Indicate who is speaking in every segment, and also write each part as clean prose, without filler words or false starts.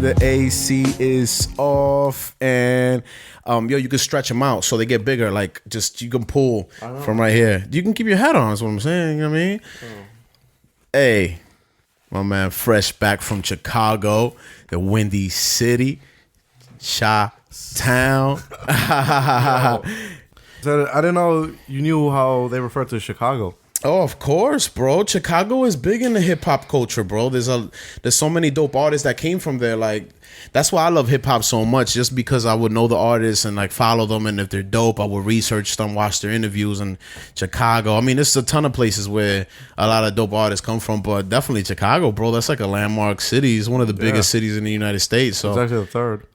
Speaker 1: the AC is off, and you can stretch them out so they get bigger. Like, just you can pull from right here. You can keep your hat on. Is what I'm saying. You know what I mean? Hey, my man, fresh back from Chicago, the Windy City, Chi-Town.
Speaker 2: So I didn't know you knew how they refer to Chicago.
Speaker 1: Oh, of course, bro. Chicago is big in the hip hop culture, bro. There's so many dope artists that came from there. Like, that's why I love hip hop so much, just because I would know the artists and like follow them, and if they're dope, I would research them, watch their interviews. And Chicago, I mean, there's a ton of places where a lot of dope artists come from, but definitely Chicago, bro. That's like a landmark city. It's one of the biggest cities in the United States. So
Speaker 2: it's actually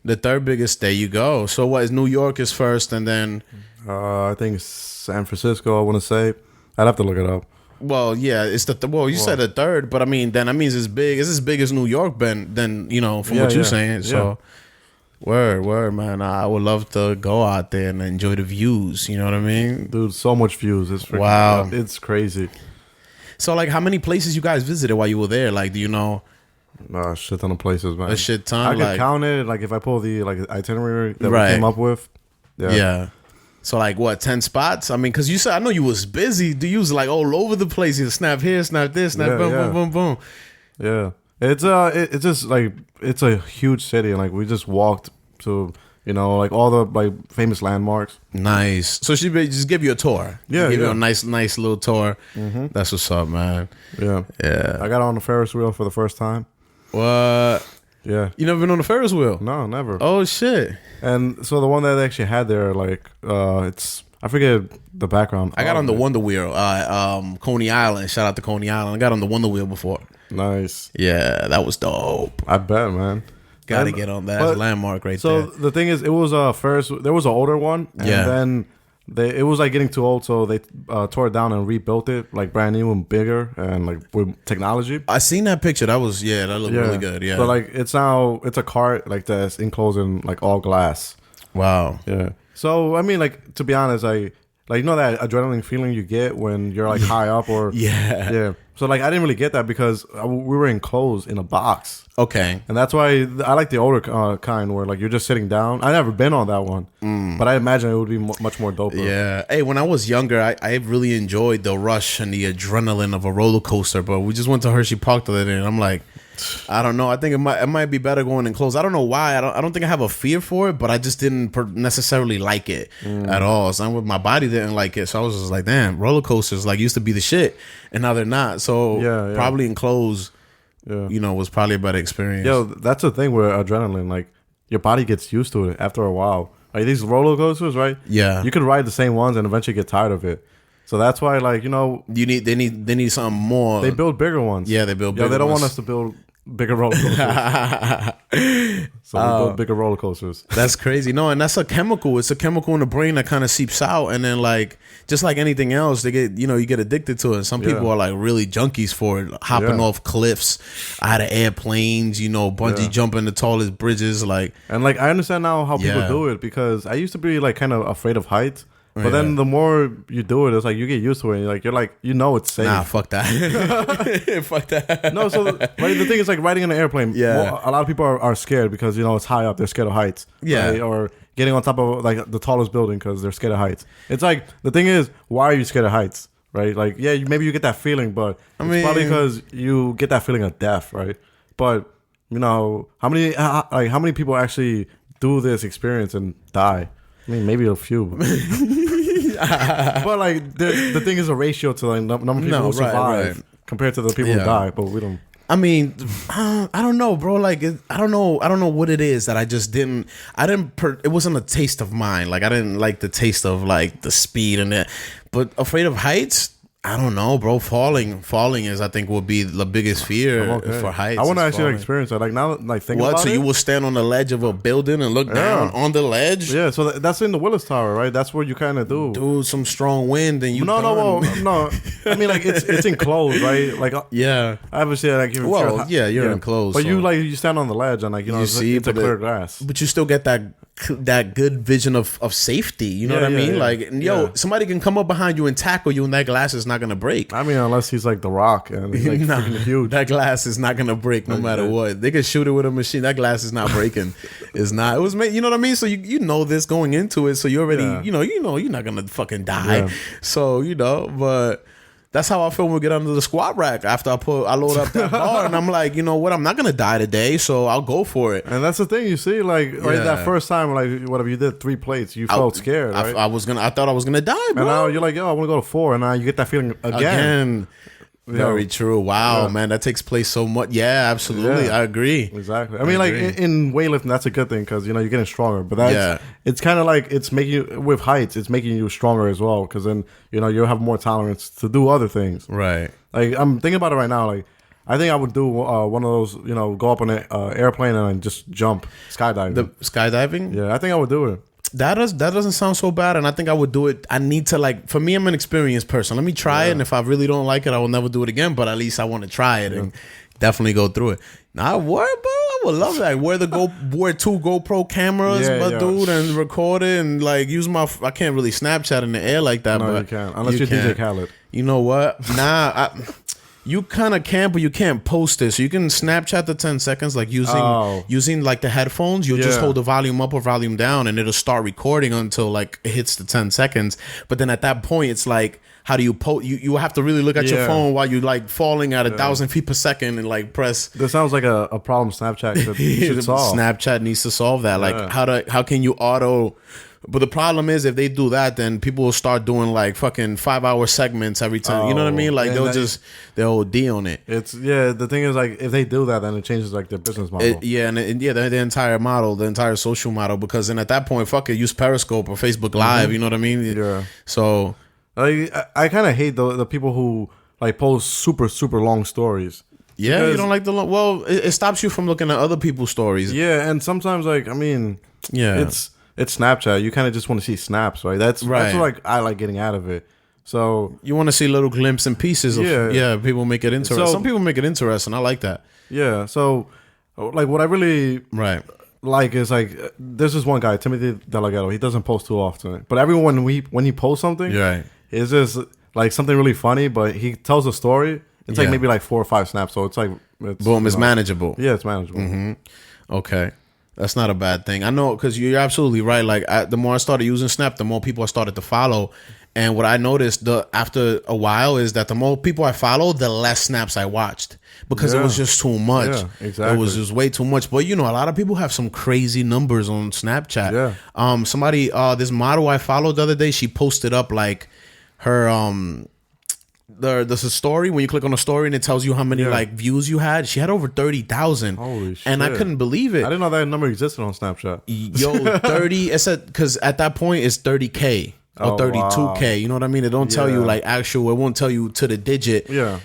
Speaker 2: the third
Speaker 1: biggest. There you go. So what is New York is first, and then
Speaker 2: I think San Francisco. I want to say. I'd have to look it up.
Speaker 1: Well, yeah, it's you said the third, but I mean, then that means it's big. It's as big as New York, Ben. Then from what you're saying. So, word, man. I would love to go out there and enjoy the views. You know what I mean,
Speaker 2: dude? So much views. It's freaking,
Speaker 1: wow.
Speaker 2: It's crazy.
Speaker 1: So, like, how many places you guys visited while you were there? Like, do you know?
Speaker 2: A shit ton of places, man.
Speaker 1: A shit ton.
Speaker 2: I could count it. Like, if I pull the itinerary that we came up with.
Speaker 1: Yeah. So, like, what, 10 spots? I mean, because you said, I know you was busy. Do you was, like, all over the place? You snap here, snap this, snap boom, boom, boom.
Speaker 2: Yeah. It's just, like, it's a huge city. And, like, we just walked to, like, all the, like, famous landmarks.
Speaker 1: Nice. So she just give you a tour.
Speaker 2: Yeah,
Speaker 1: Give you a nice little tour. Mm-hmm. That's what's up, man.
Speaker 2: Yeah.
Speaker 1: Yeah.
Speaker 2: I got on the Ferris wheel for the first time.
Speaker 1: What?
Speaker 2: Yeah.
Speaker 1: You never been on the Ferris wheel?
Speaker 2: No, never.
Speaker 1: Oh, shit.
Speaker 2: And so the one that they actually had there, like, I forget the background.
Speaker 1: I got on the Wonder Wheel, Coney Island. Shout out to Coney Island. I got on the Wonder Wheel before.
Speaker 2: Nice.
Speaker 1: Yeah, that was dope.
Speaker 2: I bet, man.
Speaker 1: Gotta get on that. That's a landmark right
Speaker 2: there.
Speaker 1: So
Speaker 2: the thing is, it was Ferris. There was an older one, and then it was like getting too old, so they tore it down and rebuilt it like brand new and bigger and like with technology.
Speaker 1: I seen that picture. That looked really good. Yeah,
Speaker 2: but like it's a cart like that's enclosed in like all glass.
Speaker 1: Wow.
Speaker 2: Yeah. So I mean, like, to be honest, that adrenaline feeling you get when you're like high up or yeah. So like I didn't really get that because we were enclosed in a box.
Speaker 1: Okay.
Speaker 2: And that's why I like the older kind where like you're just sitting down. I never been on that one, but I imagine it would be much more dope.
Speaker 1: Yeah. Hey, when I was younger, I really enjoyed the rush and the adrenaline of a roller coaster. But we just went to Hershey Park the other day, and I'm like, I don't know. I think it might be better going enclosed. I don't know why. I don't think I have a fear for it, but I just didn't necessarily like it at all. So my body didn't like it. So I was just like, damn, roller coasters like used to be the shit, and now they're not. So probably enclosed. Was probably a better experience.
Speaker 2: Yo, that's the thing with adrenaline. Like your body gets used to it after a while. Like these roller coasters, right?
Speaker 1: Yeah,
Speaker 2: you could ride the same ones and eventually get tired of it. So that's why, like,
Speaker 1: they need something more.
Speaker 2: They build bigger ones.
Speaker 1: Yeah, they build bigger ones.
Speaker 2: They don't want us to build bigger roller coasters. So we build bigger roller coasters.
Speaker 1: That's crazy. No, and that's a chemical. It's a chemical in the brain that kind of seeps out, and then like just like anything else, they get you get addicted to it. Some people are like really junkies for it, hopping off cliffs, out of airplanes, bungee jumping the tallest bridges, like.
Speaker 2: And like I understand now how people do it because I used to be like kind of afraid of heights. But then the more you do it, it's like you get used to it. You're like it's safe.
Speaker 1: Nah, fuck that. Fuck that.
Speaker 2: No, so the thing is like riding in an airplane. Yeah, a lot of people are scared because it's high up. They're scared of heights.
Speaker 1: Yeah,
Speaker 2: right? Or getting on top of like the tallest building because they're scared of heights. It's like the thing is, why are you scared of heights? Right? Like maybe you get that feeling, but it's probably because you get that feeling of death, right? But how many people actually do this experience and die? I mean, maybe a few. But like the thing is a ratio to like number of people who survive compared to the people who die. But we don't.
Speaker 1: I mean, I don't know, bro. Like, I don't know what it is that I just didn't. It wasn't a taste of mine. Like, I didn't like the taste of like the speed and it. But afraid of heights. I don't know, bro. Falling is, I think, will be the biggest fear for heights.
Speaker 2: I want to actually experience that. Like now, like think about it.
Speaker 1: So you will stand on the ledge of a building and look down on the ledge?
Speaker 2: Yeah. So that's in the Willis Tower, right? That's what you kind of do.
Speaker 1: Dude, some strong wind and you.
Speaker 2: No. I mean, like it's enclosed, right? Like obviously, like
Speaker 1: you're enclosed.
Speaker 2: But you stand on the ledge and like you see it's a clear glass.
Speaker 1: But you still get that that good vision of safety. You know what I mean? Like, somebody can come up behind you and tackle you, and that glass is not gonna break.
Speaker 2: I mean, unless he's like The Rock and he's like freaking huge.
Speaker 1: That glass is not gonna break no matter what. They can shoot it with a machine. That glass is not breaking. It's not. It was made. You know what I mean? So you know this going into it. So you already you know you're not gonna fucking die. Yeah. So but. That's how I feel when we get under the squat rack after I load up that bar, and I'm like, you know what, I'm not gonna die today, so I'll go for it.
Speaker 2: And that's the thing, you see, like that first time, like whatever you did 3 plates, you felt scared, right?
Speaker 1: I thought I was gonna die, bro.
Speaker 2: And now you're like, yo, I want to go to 4, and now you get that feeling again.
Speaker 1: Very true. Wow, man, that takes place so much. Yeah, absolutely. I agree.
Speaker 2: Exactly. I mean, like in weightlifting, that's a good thing because you're getting stronger. But that's it's kind of like it's making you with heights. It's making you stronger as well because then you'll have more tolerance to do other things.
Speaker 1: Right.
Speaker 2: Like I'm thinking about it right now. Like I think I would do one of those. Go up on an airplane and just jump skydiving.
Speaker 1: The skydiving.
Speaker 2: Yeah, I think I would do it.
Speaker 1: That doesn't sound so bad, and I think I would do it. I need to for me, I'm an experienced person. Let me try it, and if I really don't like it, I will never do it again. But at least I want to try it and definitely go through it. Now, bro, I would love that. Wear 2 GoPro cameras, dude, and record it and use my. I can't really Snapchat in the air like that.
Speaker 2: No,
Speaker 1: but
Speaker 2: you can't unless you're DJ Khaled.
Speaker 1: You know what? You kind of can, but you can't post it. So you can Snapchat the 10 seconds, using the headphones. You'll just hold the volume up or volume down, and it'll start recording until it hits the 10 seconds. But then at that point, it's like, how do you post? You have to really look at your phone while you're falling at 1,000 feet per second and press.
Speaker 2: This sounds like a problem Snapchat should solve.
Speaker 1: Snapchat needs to solve that. How can you auto? But the problem is, if they do that, then people will start doing fucking 5-hour segments every time. You know what I mean? They'll OD on it.
Speaker 2: It's the thing is if they do that, then it changes their business model.
Speaker 1: The entire model, the entire social model. Because then at that point, fuck it, use Periscope or Facebook Live. You know what I mean?
Speaker 2: Yeah.
Speaker 1: So
Speaker 2: I kind of hate the people who post super super long stories.
Speaker 1: Yeah, you don't like the long. Well, it stops you from looking at other people's stories.
Speaker 2: Yeah, and sometimes it's Snapchat. You kind of just want to see snaps, right? That's what I like getting out of it. So
Speaker 1: you want to see little glimpses and pieces of people make it interesting. Some people make it interesting. I like that.
Speaker 2: Yeah. So what I really like is there's this one guy, Timothy Delgado. He doesn't post too often, but everyone when he posts something, it's just something really funny. But he tells a story. It's maybe 4 or 5 snaps. So it's
Speaker 1: boom, it's manageable.
Speaker 2: Yeah, it's manageable.
Speaker 1: Mm-hmm. Okay. That's not a bad thing. I know, because you're absolutely right. The more I started using Snap, the more people I started to follow. And what I noticed after a while is that the more people I followed, the less snaps I watched. Because it was just too much.
Speaker 2: Yeah, exactly.
Speaker 1: It was just way too much. But, a lot of people have some crazy numbers on Snapchat.
Speaker 2: Yeah.
Speaker 1: Somebody, this model I followed the other day, she posted up her... There's a story when you click on a story and it tells you how many views you had. She had over 30,000.
Speaker 2: Holy shit!
Speaker 1: And I couldn't believe it.
Speaker 2: I didn't know that number existed on Snapchat.
Speaker 1: Yo, 30. It said because at that point it's 30K or 32K. Wow. You know what I mean? It don't tell you actual. It won't tell you to the digit.
Speaker 2: Yeah.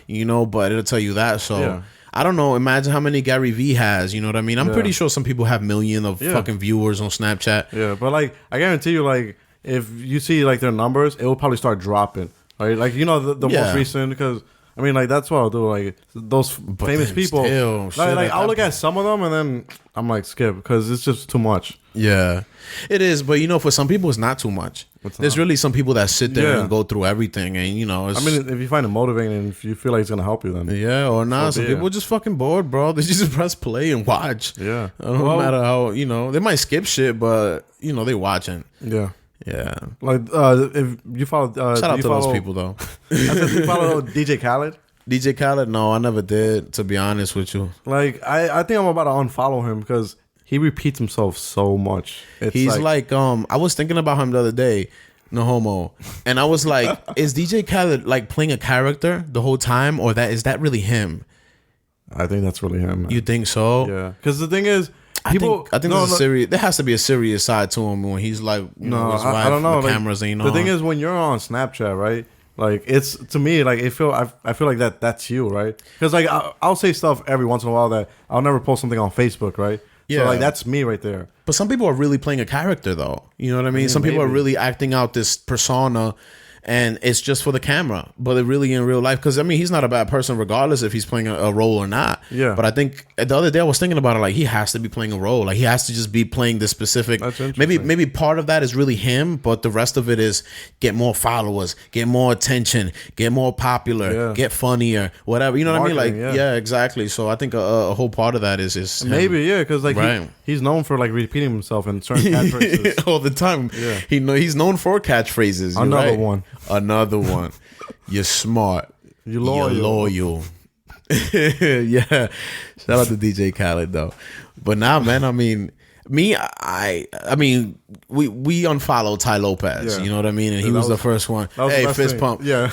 Speaker 1: But it'll tell you that. So I don't know. Imagine how many Gary Vee has. You know what I mean? I'm pretty sure some people have millions of fucking viewers on Snapchat.
Speaker 2: Yeah, but I guarantee you, if you see their numbers, it will probably start dropping. Right, the most recent, because that's what I'll do. Those famous people, I'll look at some of them and then I'm skip because it's just too much.
Speaker 1: Yeah, it is. But for some people, it's not too much. There's really some people that sit there and go through everything, and
Speaker 2: if you find it motivating and if you feel like it's gonna help you, then
Speaker 1: or not. Some people are just fucking bored, bro. They just press play and watch.
Speaker 2: Yeah,
Speaker 1: no matter how they might skip shit, but they watching.
Speaker 2: Yeah.
Speaker 1: Yeah,
Speaker 2: if you follow,
Speaker 1: shout out to those people though.
Speaker 2: I said, you follow DJ Khaled?
Speaker 1: DJ Khaled? No, I never did. To be honest with you,
Speaker 2: I think I'm about to unfollow him because he repeats himself so much.
Speaker 1: He's I was thinking about him the other day, no homo, and I was like, is DJ Khaled playing a character the whole time, or is that really him?
Speaker 2: I think that's really him. Man.
Speaker 1: You think so?
Speaker 2: Yeah, because the thing is.
Speaker 1: I think there's a serious. There has to be a serious side to him when he's I don't
Speaker 2: know.
Speaker 1: The cameras ain't on.
Speaker 2: The thing is, when you're on Snapchat, right? It's to me I feel like that's you, right? Because I'll say stuff every once in a while that I'll never post something on Facebook, right? Yeah, so that's me right there.
Speaker 1: But some people are really playing a character, though. You know what I mean? Some people are really acting out this persona. and it's just for the camera, but really in real life, because I mean, he's not a bad person regardless if he's playing a role or not.
Speaker 2: Yeah.
Speaker 1: But I think the other day I was thinking about it, like he has to be playing a role, like he has to just be playing this specific.
Speaker 2: That's interesting.
Speaker 1: Maybe part of that is really him, but the rest of it is get more followers, get more attention, get more popular, get funnier, whatever. You know what I mean? Like yeah, exactly. So I think a whole part of that is him.
Speaker 2: Maybe because like he's known for like repeating himself in certain catchphrases
Speaker 1: all the time. Yeah, he's known for catchphrases. Another one. You're smart.
Speaker 2: You're loyal.
Speaker 1: Yeah. Shout out to DJ Khaled though. But now, man, I mean, I mean, we unfollowed Ty Lopez. You know what I mean? And he was the first one. Hey, fist pump.
Speaker 2: Yeah.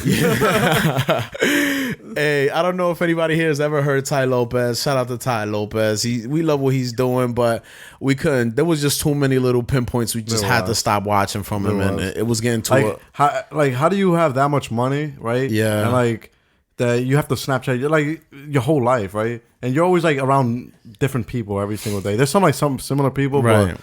Speaker 1: Hey, I don't know if anybody here has ever heard Ty Lopez. Shout out to Ty Lopez. We love what he's doing, but we couldn't. There was just too many little pinpoints. We just had to stop watching from him, and it was getting too.
Speaker 2: How do you have that much money, right?
Speaker 1: Yeah,
Speaker 2: and like that you have to Snapchat your whole life, right? And you're always like around different people every single day. There's some similar people, but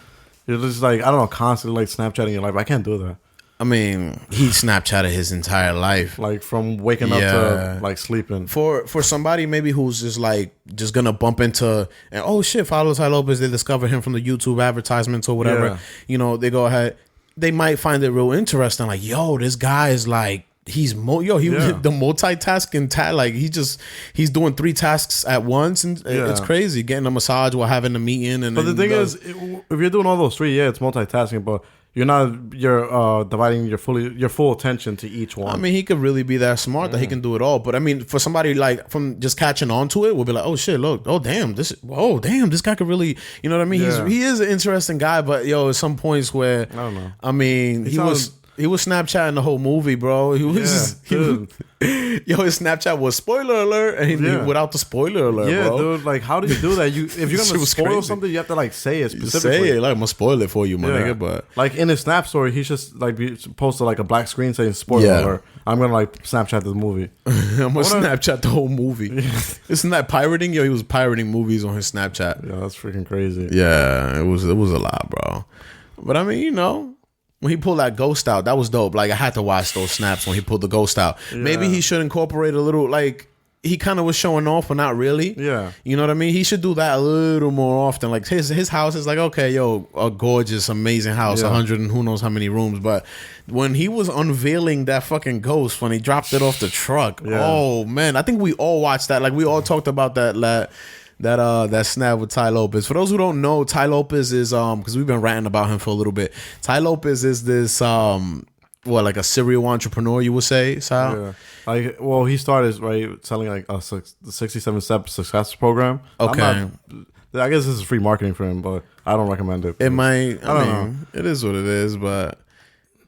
Speaker 2: you're just like, I don't know, constantly like Snapchatting your life. I can't do that.
Speaker 1: I mean, he Snapchatted his entire life,
Speaker 2: like from waking up to like sleeping.
Speaker 1: For somebody maybe who's just gonna bump into and oh shit, follow Ty Lopez. They discover him from the YouTube advertisements or whatever. Yeah. You know, they go ahead. They might find it real interesting. Like, yo, this guy is like. He's the multitasking like he's doing 3 tasks at once, and it's crazy, getting a massage while having a meeting. And
Speaker 2: but the thing is, if you're doing all those 3, it's multitasking, but you're dividing your full attention to each one.
Speaker 1: I mean, he could really be that smart that he can do it all. But I mean, for somebody like from just catching on to it, we'll be like, oh shit, look, this guy could really, you know what I mean? He is an interesting guy, but at some points where I don't know. I mean, he was Snapchatting the whole movie, bro. His Snapchat was spoiler alert, and without the spoiler alert, bro.
Speaker 2: Dude, like, how do you do that? If you're gonna spoil something, you have to like say it specifically.
Speaker 1: Say it, like I'm gonna spoil it for you, my nigga. But
Speaker 2: like in his Snap story, he's just like posted like a black screen saying spoiler alert. I'm gonna like Snapchat the movie.
Speaker 1: I'm gonna Snapchat the whole movie. Isn't that pirating? He was pirating movies on his Snapchat.
Speaker 2: Yeah, that's freaking crazy.
Speaker 1: Yeah, it was a lot, bro. But I mean, when he pulled that ghost out, that was dope. Like, I had to watch those snaps when he pulled the ghost out. Yeah. Maybe he should incorporate a little, like, he kind of was showing off, but not really.
Speaker 2: Yeah.
Speaker 1: You know what I mean? He should do that a little more often. Like, his house is like, okay, a gorgeous, amazing house, 100 and who knows how many rooms. But when he was unveiling that fucking ghost, when he dropped it off the truck, oh, man. I think we all watched that. Like, we all talked about that snap with Ty Lopez. For those who don't know, Ty Lopez is because we've been ranting about him for a little bit. Ty Lopez is this like a serial entrepreneur, you would say, Sal?
Speaker 2: Yeah. He started selling like the 67-step success program.
Speaker 1: Okay.
Speaker 2: I guess this is free marketing for him, but I don't recommend it.
Speaker 1: It might. I mean, it is what it is, but.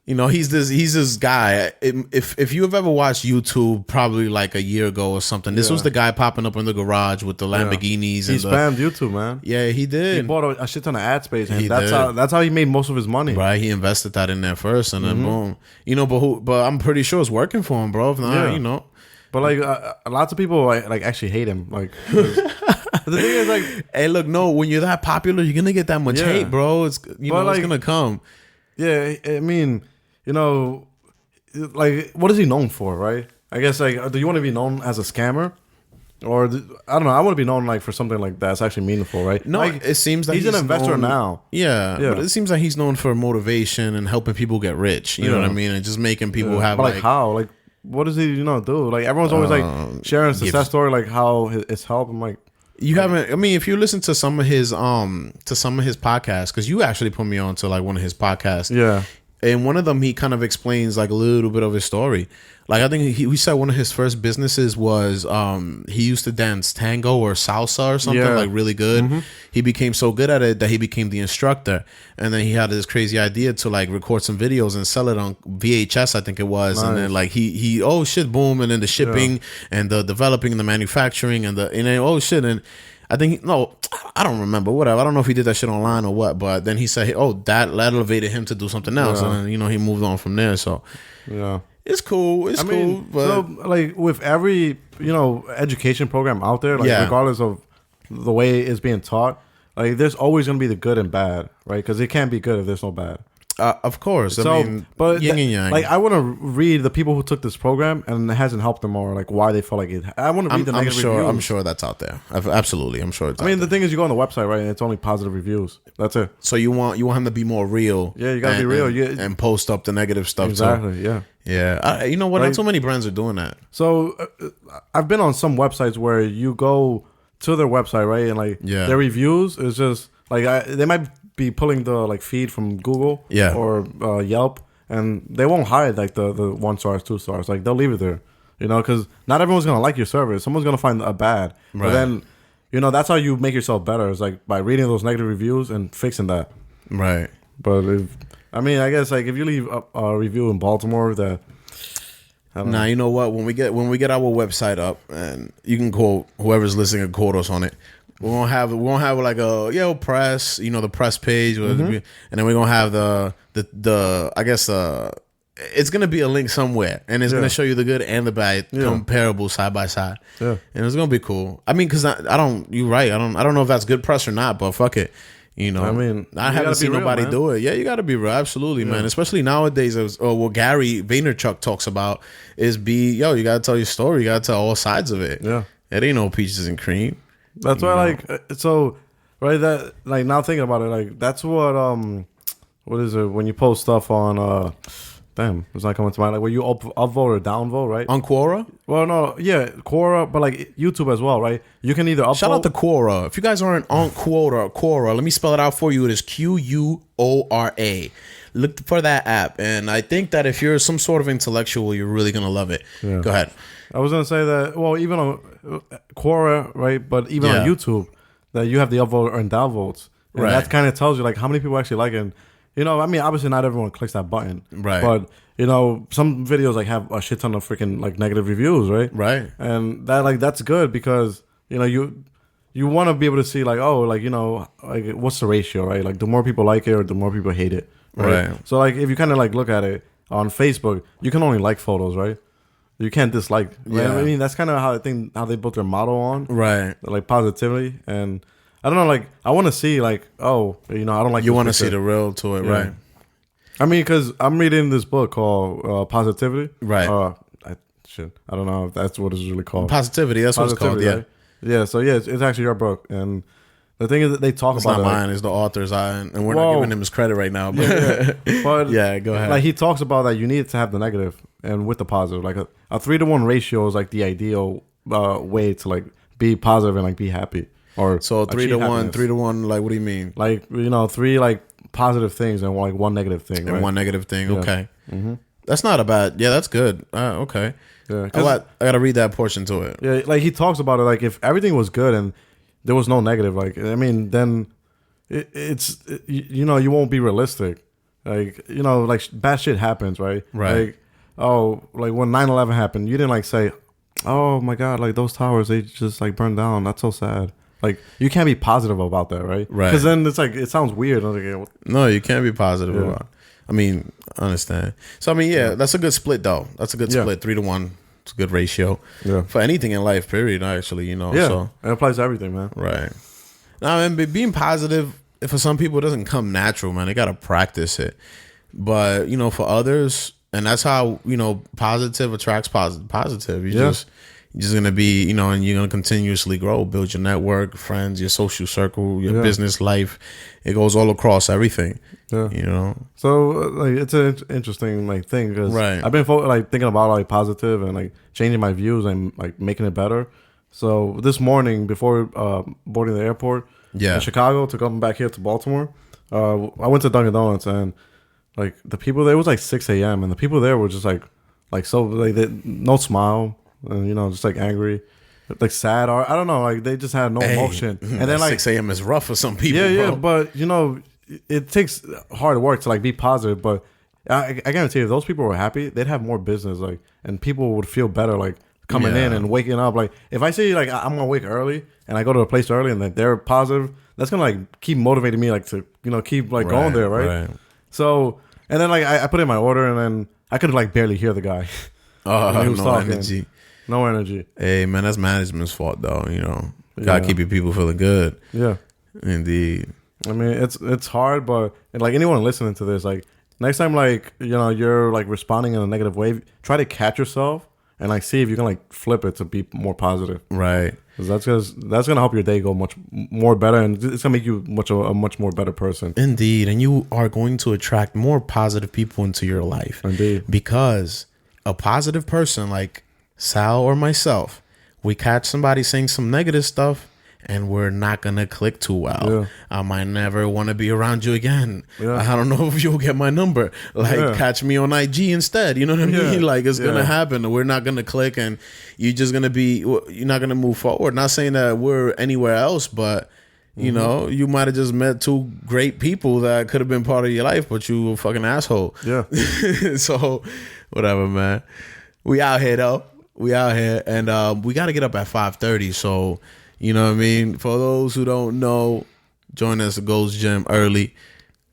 Speaker 1: He's this guy. If you have ever watched YouTube, probably like a year ago or something, this was the guy popping up in the garage with the Lamborghinis.
Speaker 2: He spammed YouTube, man.
Speaker 1: Yeah, he did.
Speaker 2: He bought a shit ton of ad space, and that's how he made most of his money.
Speaker 1: Right, he invested that in there first, and then boom. But I'm pretty sure it's working for him, bro. If not,
Speaker 2: But like lots of people like actually hate him. Like the thing is, like,
Speaker 1: hey, look, no, when you're that popular, you're gonna get that much hate, bro. It's it's gonna come.
Speaker 2: Yeah, I mean. Like, what is he known for, right? I guess, like, do you want to be known as a scammer? Or, I don't know, I want to be known, like, for something like that's actually meaningful, right?
Speaker 1: No,
Speaker 2: like,
Speaker 1: it seems that
Speaker 2: he's an investor now.
Speaker 1: Yeah, but it seems like he's known for motivation and helping people get rich, you know what I mean? And just making people have,
Speaker 2: but like, how? Like, what does he, do? Like, everyone's always, like, sharing a success story, like, how it's helped. I'm like...
Speaker 1: You haven't. I mean, if you listen to some of his podcasts, because you actually put me on to, like, one of his podcasts.
Speaker 2: Yeah.
Speaker 1: And one of them, he kind of explains like a little bit of his story. Like, I think he said one of his first businesses was he used to dance tango or salsa or something, like really good. Mm-hmm. He became so good at it that he became the instructor. And then he had this crazy idea to like record some videos and sell it on VHS, I think it was. Nice. And then like he oh shit, boom. And then the shipping and the developing and the manufacturing and then oh shit. And I think, I don't remember, whatever. I don't know if he did that shit online or what, but then he said, that elevated him to do something else. Yeah. And then, he moved on from there. So, it's cool. It's cool. But
Speaker 2: so, like, with every, education program out there, like, regardless of the way it's being taught, like, there's always going to be the good and bad, right? Because it can't be good if there's no bad.
Speaker 1: Of course.
Speaker 2: So,
Speaker 1: I mean,
Speaker 2: but
Speaker 1: yin and yang.
Speaker 2: like I want to read the people who took this program and it hasn't helped them, or like why they felt like it. I want to read the negative reviews.
Speaker 1: I'm sure that's out there. Absolutely, I'm sure.
Speaker 2: I mean, the thing is, you go on the website, right, and it's only positive reviews. That's it.
Speaker 1: So you want him to be more real.
Speaker 2: Yeah, you gotta be real.
Speaker 1: And post up the negative stuff.
Speaker 2: Exactly.
Speaker 1: Too.
Speaker 2: Yeah.
Speaker 1: Yeah. You know what? Not so many brands are doing that.
Speaker 2: So I've been on some websites where you go to their website, right, and like their reviews is just like they might be pulling the like feed from Google, or Yelp, and they won't hide like the 1 stars, 2 stars. Like they'll leave it there, you know, because not everyone's gonna like your service. Someone's gonna find a bad, but then you know that's how you make yourself better. Is like by reading those negative reviews and fixing that.
Speaker 1: Right.
Speaker 2: But I guess like if you leave a review in Baltimore that.
Speaker 1: Now you know what? When we get our website up, and you can quote whoever's listening and quote us on it. We won't have like a press, you know, the press page, and then we're gonna have the I guess it's gonna be a link somewhere, and it's gonna show you the good and the bad comparable side by side. Yeah, and it's gonna be cool. I mean, because I don't. You're right. I don't know if that's good press or not, but fuck it. You know, I mean, I haven't seen nobody do it. Yeah, you got to be real. Absolutely, man. Especially nowadays, what Gary Vaynerchuk talks about is you got to tell your story. You got to tell all sides of it. Yeah, it ain't no peaches and cream.
Speaker 2: That's why, that like now thinking about it, like that's what is it when you post stuff on damn, it's not coming to mind. Like where you upvote or downvote, right?
Speaker 1: On Quora?
Speaker 2: Well, no, yeah, Quora, but like YouTube as well, right? You can either upvote.
Speaker 1: Shout out to Quora. If you guys aren't on Quora, let me spell it out for you. It is Quora. Look for that app, and I think that if you're some sort of intellectual, you're really gonna love it. Yeah. Go ahead.
Speaker 2: I was gonna say that. Well, even on Quora, right? But even on YouTube, that you have the upvote and downvotes, and that kind of tells you like how many people actually like it. And, you know, I mean, obviously not everyone clicks that button, right? But you know, some videos like have a shit ton of freaking like negative reviews, right? Right. And that's good because you know you want to be able to see like, oh, like, you know, like what's the ratio, right? Like the more people like it or the more people hate it, right? So like if you kind of like look at it on Facebook, you can only like photos, right? You can't dislike. Right? Yeah. I mean, that's kind of how they built their model on. Right. Like positivity. And I don't know, like, I want to see, like, oh, you know, I don't like
Speaker 1: you want to see the real to it, right?
Speaker 2: I mean, because I'm reading this book called Positivity. Right. I don't know if that's what it's really called.
Speaker 1: Positivity, that's what it's called, yeah.
Speaker 2: Right? Yeah, so yeah, it's actually your book. And the thing is that they talk about
Speaker 1: it. It's not mine, it's the author's, and we're not giving him his credit right now. But,
Speaker 2: but
Speaker 1: yeah, go ahead.
Speaker 2: Like, he talks about that you need to have the negative and with the positive. Like, a 3-to-1 ratio is like the ideal way to, like, be positive and, like, be happy. Or
Speaker 1: so 3-to-1, like, what do you mean?
Speaker 2: Like, you know, 3, like, positive things and, like, 1 negative thing.
Speaker 1: And 1 negative thing, okay. Mm-hmm. That's not a bad, that's good. Okay. Yeah, I got to read that portion to it.
Speaker 2: Yeah, like, he talks about it, like, if everything was good and there was no negative, like, I mean, then you know, you won't be realistic. Like, you know, like, bad shit happens, right? Right. Like, oh, like, when 9/11 happened, you didn't, like, say, oh, my God, like, those towers, they just, like, burned down. That's so sad. Like, you can't be positive about that, right? Right. Because then it's, like, it sounds weird. Like,
Speaker 1: no, you can't be positive about it. I mean, I understand. So, I mean, that's a good split, though. That's a good split, 3-to-1. It's a good ratio for anything in life, period, actually, you know.
Speaker 2: Yeah,
Speaker 1: so
Speaker 2: it applies to everything, man.
Speaker 1: Right. Now, I mean, being positive, for some people, it doesn't come natural, man. They got to practice it. But, you know, for others, and that's how, you know, positive attracts positive. You're just going to be, you know, and you're going to continuously grow, build your network, friends, your social circle, your business life. It goes all across everything. Yeah. You know,
Speaker 2: so like it's an interesting like thing because I've been like thinking about like positive and like changing my views and like making it better. So this morning before boarding the airport in Chicago to come back here to Baltimore, I went to Dunkin' Donuts and like the people there, it was like 6 a.m. and the people there were just like so like no smile and, you know, just like angry. Like sad or I don't know, like they just had no emotion. And then like
Speaker 1: 6 a.m. is rough for some people. Yeah,
Speaker 2: but you know, it takes hard work to like be positive. But I guarantee you, if those people were happy, they'd have more business, like, and people would feel better, like coming in and waking up. Like if I see like I'm gonna wake early and I go to a place early and like they're positive, that's gonna like keep motivating me, like to, you know, keep like going there, right? So and then like I put in my order and then I could like barely hear the guy.
Speaker 1: Oh, no energy.
Speaker 2: No energy.
Speaker 1: Hey, man, that's management's fault, though. You know, gotta keep your people feeling good. Yeah, indeed.
Speaker 2: I mean, it's hard, but like anyone listening to this, like next time, like, you're like responding in a negative way, try to catch yourself and like see if you can like flip it to be more positive.
Speaker 1: Right.
Speaker 2: Because that's gonna help your day go much more better, and it's gonna make you a much more better person.
Speaker 1: Indeed, and you are going to attract more positive people into your life.
Speaker 2: Indeed,
Speaker 1: because a positive person like Sal or myself, we catch somebody saying some negative stuff, and we're not gonna click too well.
Speaker 2: Yeah.
Speaker 1: I might never want to be around you again.
Speaker 2: Yeah.
Speaker 1: I don't know if you'll get my number. Like, catch me on IG instead. You know what I mean? Like, it's gonna happen. We're not gonna click, and you're not gonna move forward. Not saying that we're anywhere else, but you know, you might have just met two great people that could have been part of your life, but you a fucking asshole.
Speaker 2: Yeah.
Speaker 1: So, whatever, man. We out here though. We out here, and we got to get up at 5:30. So. You know what I mean? For those who don't know, join us at Gold's Gym early,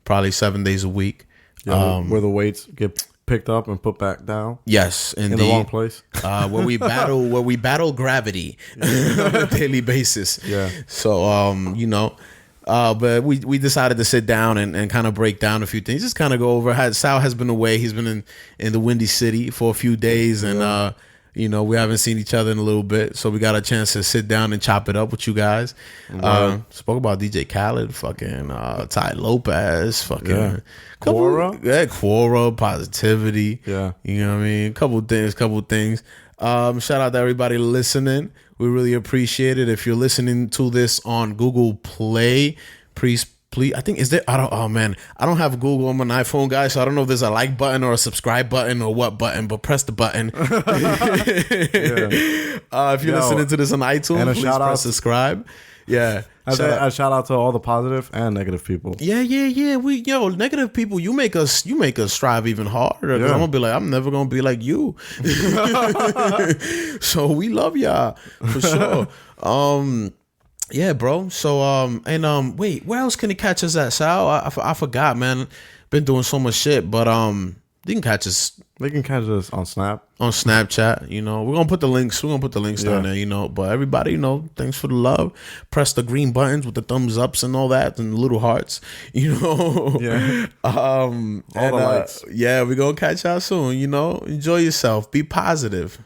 Speaker 1: probably 7 days a week.
Speaker 2: Yeah, where the weights get picked up and put back down.
Speaker 1: Yes, indeed.
Speaker 2: In the wrong place.
Speaker 1: Where we battle gravity on a daily basis.
Speaker 2: Yeah.
Speaker 1: So but we decided to sit down and kind of break down a few things. Just kind of go over. Sal has been away. He's been in the Windy City for a few days, and we haven't seen each other in a little bit, so we got a chance to sit down and chop it up with you guys. Spoke about DJ Khaled, fucking Ty Lopez, fucking Quora, positivity.
Speaker 2: Yeah,
Speaker 1: you know what I mean. Couple things. Shout out to everybody listening. We really appreciate it. If you're listening to this on Google Play, please. I think I don't have Google on my iPhone, guys, so I don't know if there's a like button or a subscribe button or what button, but press the button. If you're listening to this on iTunes, please press subscribe. Yeah.
Speaker 2: A shout out to all the positive and negative people.
Speaker 1: Yeah. Negative people, you make us strive even harder. Because I'm gonna be like, I'm never gonna be like you. So we love y'all for sure. Yeah, bro. So, wait, where else can they catch us at, Sal? I forgot, man. Been doing so much shit, but they can catch us.
Speaker 2: They can catch us on
Speaker 1: Snapchat. We're gonna put the links. Down there. But everybody, thanks for the love. Press the green buttons with the thumbs ups and all that, and the little hearts.
Speaker 2: Yeah. All the likes.
Speaker 1: Yeah, we're gonna catch y'all soon. Enjoy yourself. Be positive.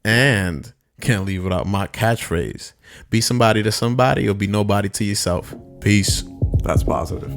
Speaker 1: And can't leave without my catchphrase. Be somebody to somebody or be nobody to yourself. Peace.
Speaker 2: That's positive.